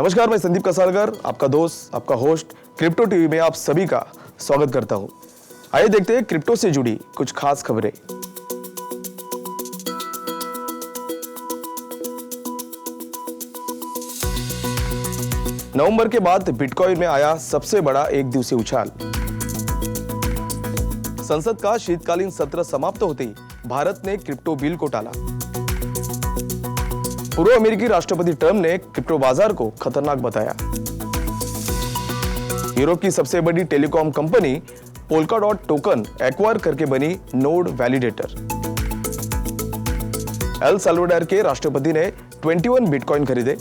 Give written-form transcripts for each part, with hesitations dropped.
नमस्कार, मैं संदीप कसालकर, आपका दोस्त, आपका होस्ट क्रिप्टो टीवी में आप सभी का स्वागत करता हूं। आइए देखते हैं क्रिप्टो से जुड़ी कुछ खास खबरें। नवंबर के बाद बिटकॉइन में आया सबसे बड़ा एक दिवसीय उछाल। संसद का शीतकालीन सत्र समाप्त होते ही भारत ने क्रिप्टो बिल को टाला। पूर्व अमेरिकी राष्ट्रपति ट्रंप ने क्रिप्टो बाजार को खतरनाक बताया। यूरोप की सबसे बड़ी telecom company Polkadot token acquire करके बनी नोड वैलिडेटर। एल साल्वाडोर के राष्ट्रपति ने 21 बिटकॉइन खरीदे।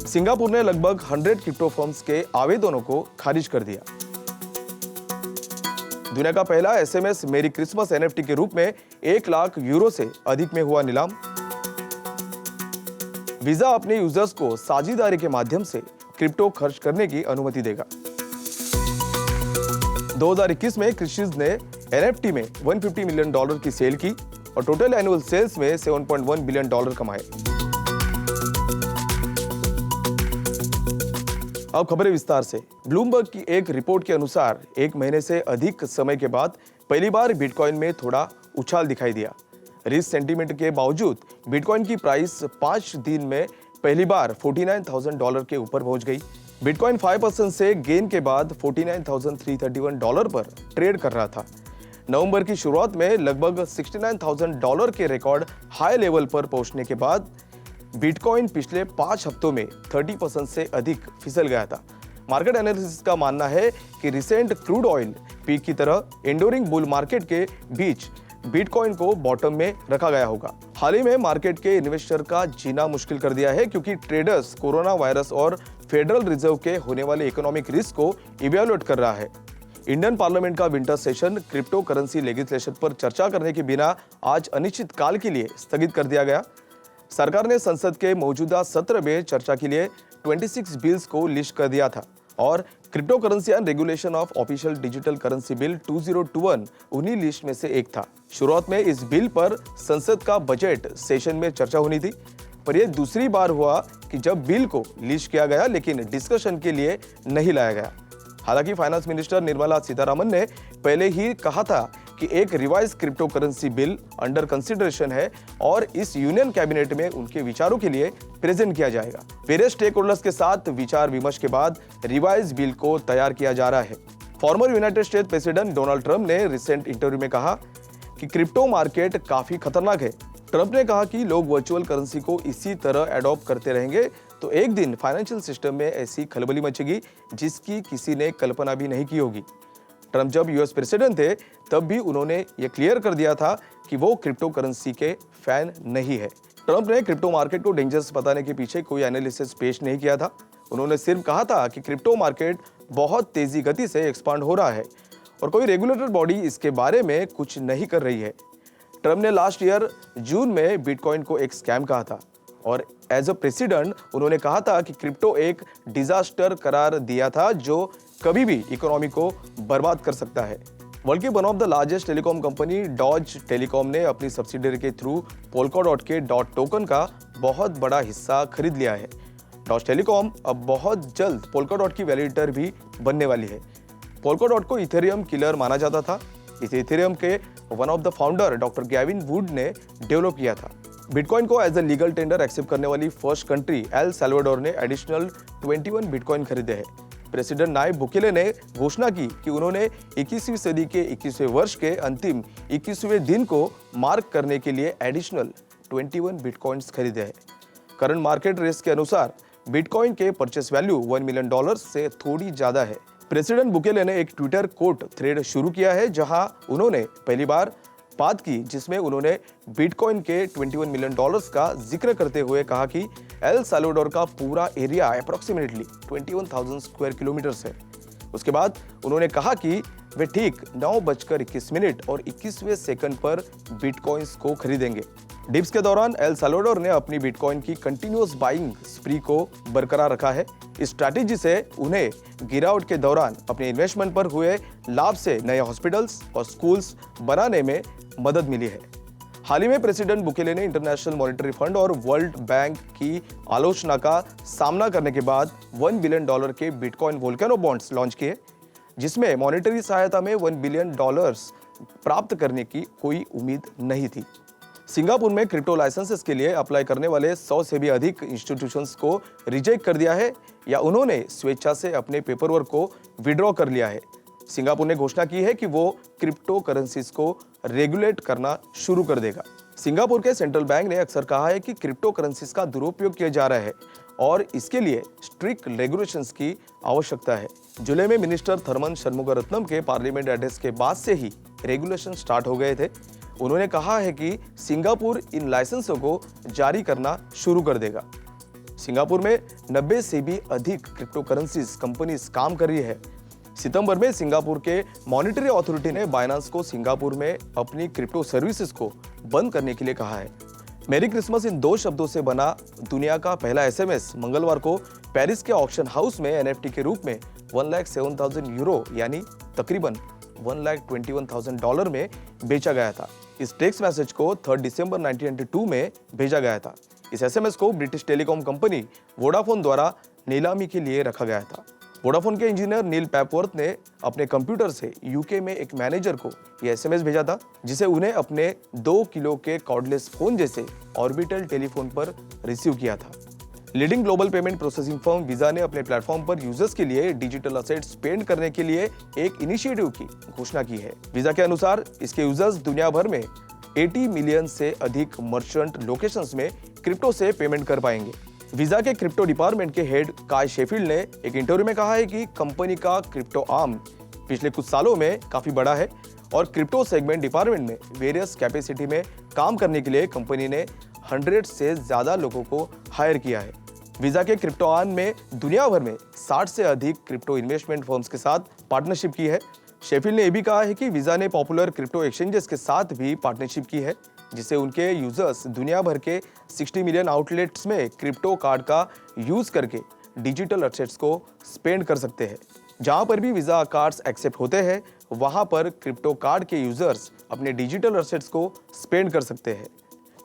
सिंगापुर ने लगभग 100 क्रिप्टो फर्म्स के आवेदनों को खारिज कर दिया। दुनिया का पहला एसएमएस मेरी क्रिसमस एनएफटी के रूप में 1 लाख यूरो से अधिक में हुआ नीलाम। वीजा अपने यूजर्स को साझेदारी के माध्यम से क्रिप्टो खर्च करने की अनुमति देगा। 2021 में क्रिस्टीज ने एनएफटी में $150 मिलियन की सेल की और टोटल एनुअल सेल्स में $7.1 बिलियन कमाए। अब खबरें विस्तार से। ब्लूमबर्ग की एक रिपोर्ट के अनुसार 1 महीने से अधिक समय के बाद पहली बार बिटकॉइन में थोड़ा उछाल दिखाई दिया। रिस्क सेंटीमेंट के बावजूद बिटकॉइन की प्राइस 5 दिन में पहली बार $49,000 के ऊपर पहुंच गई। बिटकॉइन 5% से गेन के बाद $49,331 पर ट्रेड कर रहा था। नवंबर की शुरुआत में लगभग $69,000 के रिकॉर्ड हाई लेवल पर पहुंचने के बाद बिटकॉइन पिछले 5 हफ्तों में 30% से अधिक फिसल गया था। मार्केट एनालिसिस का मानना है कि रिसेंट क्रूड ऑयल पीक की तरह एंडोरिंग बुल मार्केट के बीच बिटकॉइन को बॉटम में रखा गया होगा। हाल ही में मार्केट के इन्वेस्टर का जीना मुश्किल कर दिया है, क्योंकि ट्रेडर्स कोरोना वायरस और फेडरल रिजर्व के होने वाले इकोनॉमिक रिस्क को इवैल्यूएट कर रहा है। इंडियन पार्लियामेंट का winter session crypto currency legislation पर चर्चा करने के बिना आज अनिश्चित काल के लिए स्थगित कर दिया गया। सरकार ने संसद के मौजूदा सत्र में चर्चा के लिए 26 बिल्स को लिस्ट कर दिया था और crypto currency and regulation of official digital currency bill 2021 उन्हीं लिस्ट में से एक था। शुरुआत में इस बिल पर संसद का बजट सेशन में चर्चा होनी थी, पर यह दूसरी बार हुआ कि जब बिल को लिस्ट किया गया लेकिन डिस्कशन के लिए नहीं लाया गया। हालांकि फाइनेंस मिनिस्टर निर्मला सीतारमण ने पहले ही कहा था कि एक revise crypto currency bill under consideration है और इस यूनियन कैबिनेट में उनके विचारों के लिए प्रेजेंट किया जाएगा। वेरियस स्टेक होल्डर्स के साथ विचार विमर्श के बाद रिवाइज बिल को तैयार किया जा रहा है। Farmer United states president Donald Trump ने रिसेंट इंटरव्यू में कहा कि क्रिप्टो मार्केट काफी खतरनाक है। ट्रंप ने कहा कि लोग वर्चुअल करेंसी को इसी तरह एडॉप्ट करते रहेंगे तो एक दिन फाइनेंशियल सिस्टम में ऐसी खलबली मचेगी जिसकी किसी ने कल्पना भी नहीं की होगी। ट्रंप जब यूएस प्रेसिडेंट थे तब भी उन्होंने ये क्लियर कर दिया था कि वो क्रिप्टो करेंसी के फैन नहीं है। ट्रंप ने क्रिप्टो मार्केट को डेंजरस बताने के पीछे कोई एनालिसिस पेश नहीं किया था। उन्होंने सिर्फ कहा था कि क्रिप्टो मार्केट बहुत तेजी गति से एक्सपांड हो रहा है और कोई रेगुलेटर बॉडी इसके बारे में कुछ नहीं कर रही है। ट्रंप ने लास्ट ईयर जून में बिटकॉइन को एक स्कैम कहा था और एज अ प्रेसिडेंट उन्होंने कहा था कि क्रिप्टो एक डिजास्टर करार दिया था जो कभी भी इकोनॉमी को बर्बाद कर सकता है। वर्ल्ड की one of the largest telecom company Deutsche Telekom ने अपनी सब्सिडियरी के थ्रू पोल्काडॉट के डॉट टोकन का बहुत बड़ा हिस्सा खरीद लिया है। डॉज टेलीकॉम अब बहुत जल्द पोल्काडॉट की वैलिडेटर भी बनने वाली है। पोल्काडॉट को इथेरियम किलर माना जाता था। इस इथेरियम के one of the founder doctor Gavin Wood ने डेवलप किया था। बिटकॉइन को as a legal tender accept करने वाली फर्स्ट कंट्री एल साल्वाडोर ने एडिशनल 21 बिटकॉइन खरीदे हैं। प्रेसिडेंट नायब बुकेले ने घोषणा की कि उन्होंने 21वीं सदी के 21वें वर्ष के अंतिम 21वें दिन को मार्क करने के लिए एडिशनल 21 बिटकॉइंस खरीदे हैं। करंट मार्केट रेट के अनुसार बिटकॉइन के परचेस वैल्यू $1 मिलियन से थोड़ी ज्यादा है। प्रेसिडेंट बुकेले ने एक ट्विटर कोट थ्रेड शुरू किया है जहां उन्होंने पहली बार बात की जिसमें उन्होंने बिटकॉइन के $21 मिलियन का जिक्र करते हुए कहा कि एल साल्वाडोर का पूरा एरिया अप्रोक्सीमेटली 21,000 स्क्वायर किलोमीटर है। उसके बाद उन्होंने कहा कि वे ठीक 9:21 और 21वें सेकंड पर बिटकॉइंस को खरीदेंगे। डिप्स के दौरान एल साल्वाडोर ने अपनी बिटकॉइन की कंटिन्यूअस बाइंग स्प्री को बरकरार रखा है। इस स्ट्रैटेजी से उन्हें गिरावट के दौरान अपने इन्वेस्टमेंट पर हुए लाभ से नए हॉस्पिटल्स और स्कूल्स बनाने में मदद मिली है। हाल ही में प्रेसिडेंट बुकेले ने इंटरनेशनल मॉनेटरी फंड और वर्ल्ड बैंक की आलोचना का सामना करने के बाद $1 बिलियन के बिटकॉइन वोल्केनो बॉन्ड्स लॉन्च किए, जिसमें मॉनेटरी सहायता में $1 बिलियन प्राप्त करने की कोई उम्मीद नहीं थी। सिंगापुर में क्रिप्टो लाइसेंसेस के लिए अप्लाई करने वाले 100 से भी अधिक इंस्टीट्यूशंस को रिजेक्ट कर दिया है या उन्होंने स्वेच्छा से अपने पेपरवर्क को विड्रॉ कर लिया है। सिंगापुर ने घोषणा की है कि वो क्रिप्टो करेंसीज को रेगुलेट करना शुरू कर देगा। सिंगापुर के सेंट्रल बैंक ने अक्सर कहा है कि क्रिप्टो करेंसीज का दुरुपयोग किया जा रहा है और इसके लिए स्ट्रिक्ट रेगुलेशंस की आवश्यकता है। जुलाई में मिनिस्टर थर्मन शनमुगारत्नम के पार्लियामेंट एड्रेस के बाद से ही रेगुलेशन स्टार्ट हो गए थे। उन्होंने कहा है कि सिंगापुर इन लाइसेंसों को जारी करना शुरू कर देगा। सिंगापुर में 90 से भी अधिक क्रिप्टो करेंसीज कंपनीज काम कर रही है। सितंबर में सिंगापुर के मॉनेटरी अथॉरिटी ने बाइनेंस को सिंगापुर में अपनी क्रिप्टो सर्विसेज को बंद करने के लिए कहा है। मेरी क्रिसमस इन 2 शब्दों से बना दुनिया का पहला एसएमएस मंगलवार को पेरिस के ऑक्शन हाउस में एनएफटी के रूप में 1,07,000 यूरो यानी तकरीबन $1,21,000 में बेचा गया था। इस टेक्स्ट मैसेज को 3 दिसंबर 1992 में भेजा गया था। इस एसएमएस को ब्रिटिश टेलीकॉम कंपनी वोडाफोन द्वारा नीलामी के लिए रखा गया था। वोडाफोन के इंजीनियर नील पैपवर्थ ने अपने कंप्यूटर से यूके में एक मैनेजर को यह एसएमएस भेजा था, जिसे उन्हें अपने 2 किलो के कॉर्डलेस फोन जैसे ऑर्बिटल टेलीफोन पर रिसीव किया था। Leading global payment processing firm visa ने अपने प्लेटफॉर्म पर यूजर्स के लिए डिजिटल असेट्स स्पेंड करने के लिए एक इनिशिएटिव की घोषणा की है। वीजा के अनुसार इसके यूजर्स दुनिया भर में 80 मिलियन से अधिक मर्चेंट लोकेशंस में क्रिप्टो से पेमेंट कर पाएंगे। वीजा के क्रिप्टो डिपार्टमेंट के हेड काय शेफील्ड ने एक इंटरव्यू में कहा है कि कंपनी का क्रिप्टो आर्म पिछले कुछ सालों में काफी बड़ा है और क्रिप्टो सेगमेंट डिपार्टमेंट में वेरियस कैपेसिटी में काम करने के लिए कंपनी ने 100 से ज्यादा लोगों को हायर किया है। वीजा के क्रिप्टो आर्म में दुनिया भर में 60 से अधिक क्रिप्टो इन्वेस्टमेंट फर्म्स के साथ पार्टनरशिप की है। शेफील्ड ने यह भी कहा है कि वीजा ने पॉपुलर क्रिप्टो एक्सचेंजेस के साथ भी पार्टनरशिप की है, जिससे उनके यूजर्स दुनिया भर के 60 मिलियन आउटलेट्स में क्रिप्टो कार्ड का यूज करके डिजिटल एसेट्स को स्पेंड कर सकते हैं। जहां पर भी वीजा कार्ड्स एक्सेप्ट होते हैं, वहां पर क्रिप्टो कार्ड के यूजर्स अपने डिजिटल एसेट्स को स्पेंड कर सकते हैं।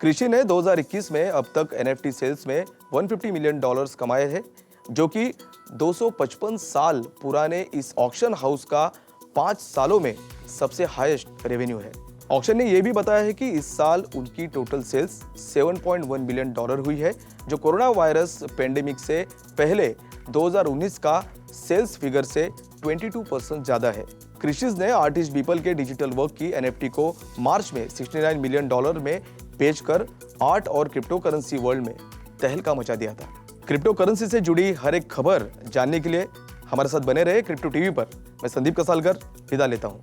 कृषि ने 2021 में अब तक एनएफटी सेल्स में $150 मिलियन कमाए हैं, जो कि 255 साल पुराने इस ऑक्शन हाउस का 5 सालों में सबसे हाईएस्ट रेवेन्यू है। ऑक्शन ने यह भी बताया है कि इस साल उनकी टोटल सेल्स $7.1 बिलियन हुई है, जो कोरोना वायरस पेंडेमिक से पहले 2019 का सेल्स फिगर से 22% ज्यादा है। क्रिशिज ने आर्टिस्ट पीपल के डिजिटल वर्क की एनएफटी को मार्च में $69 मिलियन में बेचकर आर्ट और क्रिप्टो करेंसी वर्ल्ड में तहलका मचा दिया था। क्रिप्टो करेंसी से जुड़ी हर एक खबर जानने के लिए हमारे साथ बने रहे क्रिप्टो टीवी पर। मैं संदीप कसालकर विदा लेता हूं।